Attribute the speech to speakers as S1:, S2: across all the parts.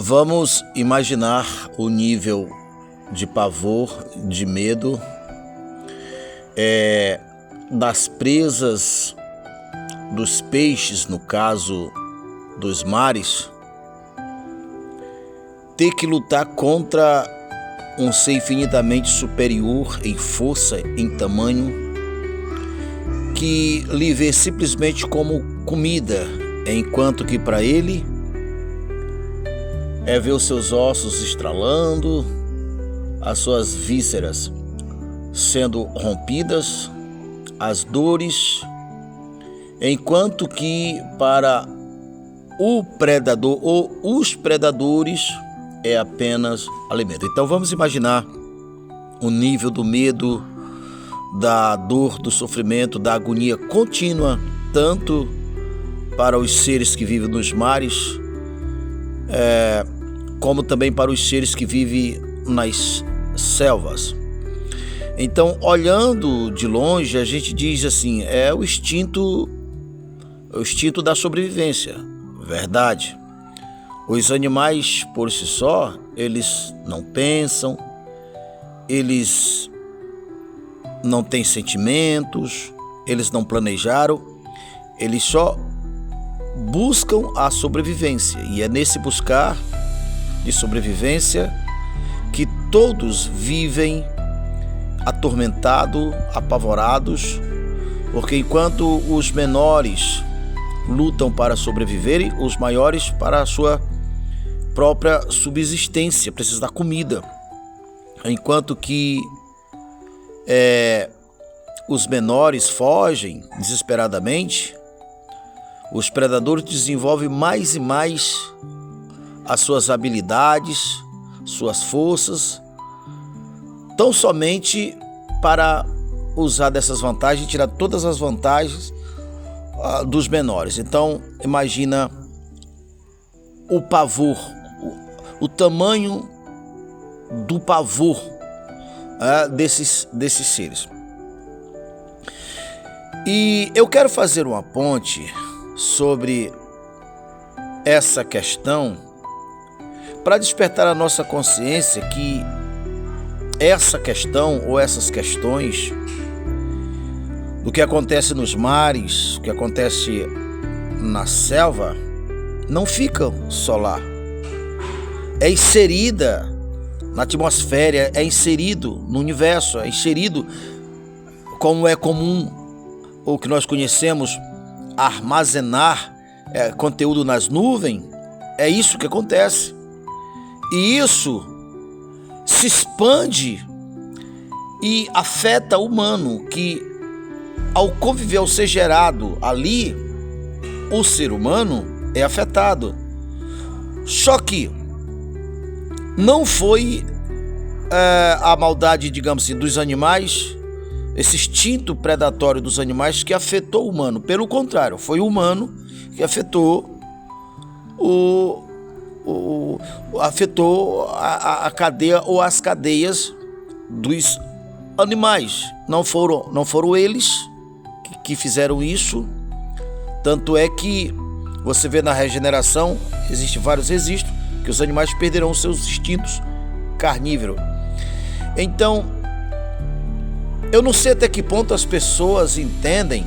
S1: Vamos imaginar o nível de pavor, de medo das presas, dos peixes, no caso dos mares, ter que lutar contra um ser infinitamente superior em força, em tamanho, que lhe vê simplesmente como comida, enquanto que para ele é ver os seus ossos estralando, as suas vísceras sendo rompidas, as dores, enquanto que para o predador ou os predadores é apenas alimento. Então vamos imaginar o nível do medo, da dor, do sofrimento, da agonia contínua, tanto para os seres que vivem nos mares, como também para os seres que vivem nas selvas. Então, olhando de longe, a gente diz assim, é o instinto da sobrevivência, verdade. Os animais, por si só, eles não pensam, eles não têm sentimentos, eles não planejaram, eles só buscam a sobrevivência. E é nesse buscar de sobrevivência que todos vivem atormentados, apavorados, porque enquanto os menores lutam para sobreviverem, os maiores para a sua própria subsistência, precisam da comida. Enquanto que os menores fogem desesperadamente, os predadores desenvolvem mais e mais as suas habilidades, suas forças, tão somente para usar dessas vantagens, tirar todas as vantagens dos menores. Então, imagina o pavor, o tamanho do pavor desses seres. E eu quero fazer uma ponte sobre essa questão para despertar a nossa consciência que essa questão ou essas questões do que acontece nos mares, o que acontece na selva, não ficam só lá. É inserida na atmosfera, é inserido no universo, é inserido como é comum, ou que nós conhecemos, armazenar conteúdo nas nuvens. É isso que acontece. E isso se expande e afeta o humano, que ao conviver, ao ser gerado ali, o ser humano é afetado. Só que não foi a maldade, digamos assim, dos animais, esse instinto predatório dos animais que afetou o humano. Pelo contrário, foi o humano que afetou a cadeia ou as cadeias dos animais. Não foram eles que fizeram isso. Tanto é que você vê na regeneração, existem vários registros, que os animais perderão seus instintos carnívoros. Então, eu não sei até que ponto as pessoas entendem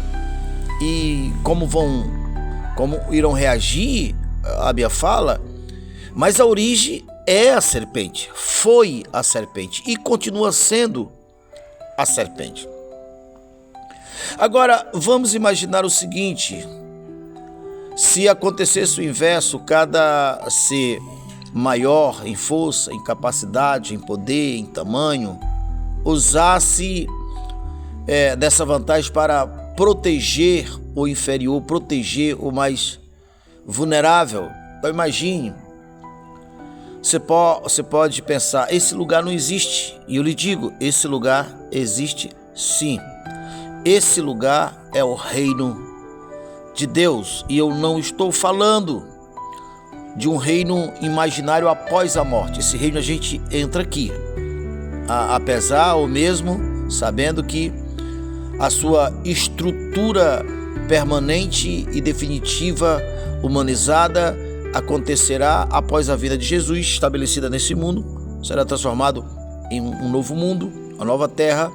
S1: e como irão reagir à minha fala, mas a origem é a serpente, foi a serpente e continua sendo a serpente. Agora, vamos imaginar o seguinte: se acontecesse o inverso, cada ser maior em força, em capacidade, em poder, em tamanho, usasse dessa vantagem para proteger o inferior, proteger o mais vulnerável. Então imagine, você pode pensar, esse lugar não existe. E eu lhe digo, esse lugar existe sim. Esse lugar é o reino de Deus. E eu não estou falando de um reino imaginário após a morte. Esse reino a gente entra aqui, apesar ou mesmo sabendo que a sua estrutura permanente e definitiva, humanizada, acontecerá após a vida de Jesus estabelecida nesse mundo. Será transformado em um novo mundo, uma nova terra,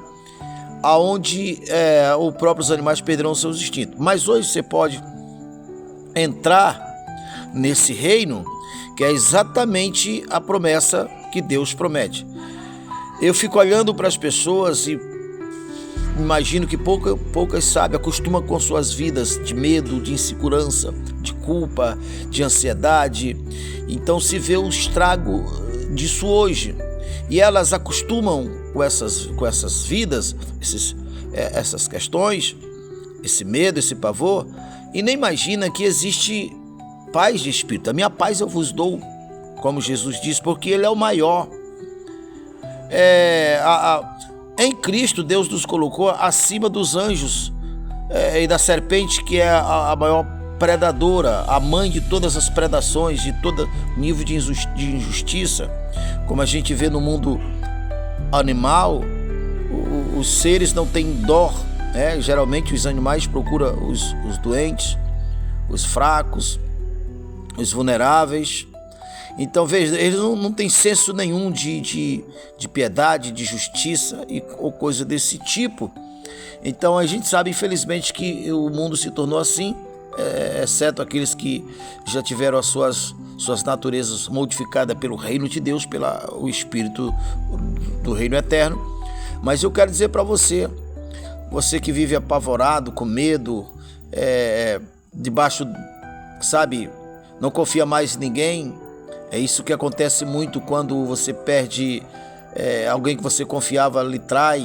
S1: aonde os próprios animais perderão seus instintos. Mas hoje você pode entrar nesse reino, que é exatamente a promessa que Deus promete. Eu fico olhando para as pessoas e imagino que poucas sabem, acostumam com suas vidas de medo, de insegurança, de culpa, de ansiedade. Então se vê o estrago disso hoje. E elas acostumam com essas vidas, essas questões, esse medo, esse pavor, e nem imagina que existe paz de espírito. A minha paz eu vos dou, como Jesus diz, porque Ele é o maior. Em Cristo, Deus nos colocou acima dos anjos e da serpente, que é a maior predadora, a mãe de todas as predações, de todo nível de injustiça. Como a gente vê no mundo animal, os seres não têm dó, né? Geralmente os animais procuram os doentes, os fracos, os vulneráveis. Então veja, eles não têm senso nenhum de piedade, de justiça ou coisa desse tipo. Então a gente sabe, infelizmente, que o mundo se tornou assim, exceto aqueles que já tiveram as suas naturezas modificadas pelo reino de Deus, pelo Espírito do reino eterno. Mas eu quero dizer para você que vive apavorado, com medo, debaixo, sabe, não confia mais em ninguém. É isso que acontece muito quando você perde alguém que você confiava, lhe trai.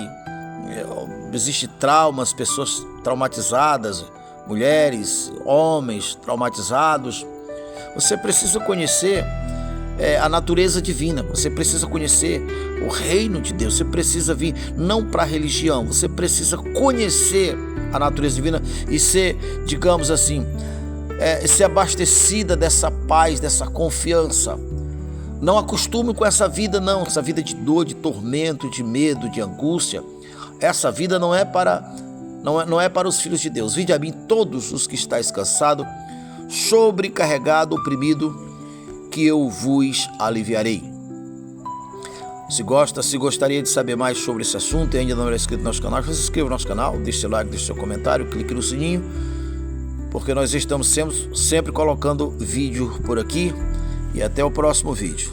S1: Existe traumas, pessoas traumatizadas, mulheres, homens traumatizados. Você precisa conhecer a natureza divina, você precisa conhecer o reino de Deus, você precisa vir não para a religião, você precisa conhecer a natureza divina e ser, digamos assim, ser abastecida dessa paz, dessa confiança. Não acostume com essa vida, não, essa vida de dor, de tormento, de medo, de angústia. Essa vida não é para os filhos de Deus. Vinde a mim todos os que estáis cansados, sobrecarregado, oprimido, que eu vos aliviarei. Se gostaria de saber mais sobre esse assunto e ainda não é inscrito no nosso canal, se inscreva no nosso canal, deixe seu like, deixe seu comentário, clique no sininho, porque nós estamos sempre colocando vídeo por aqui. E até o próximo vídeo.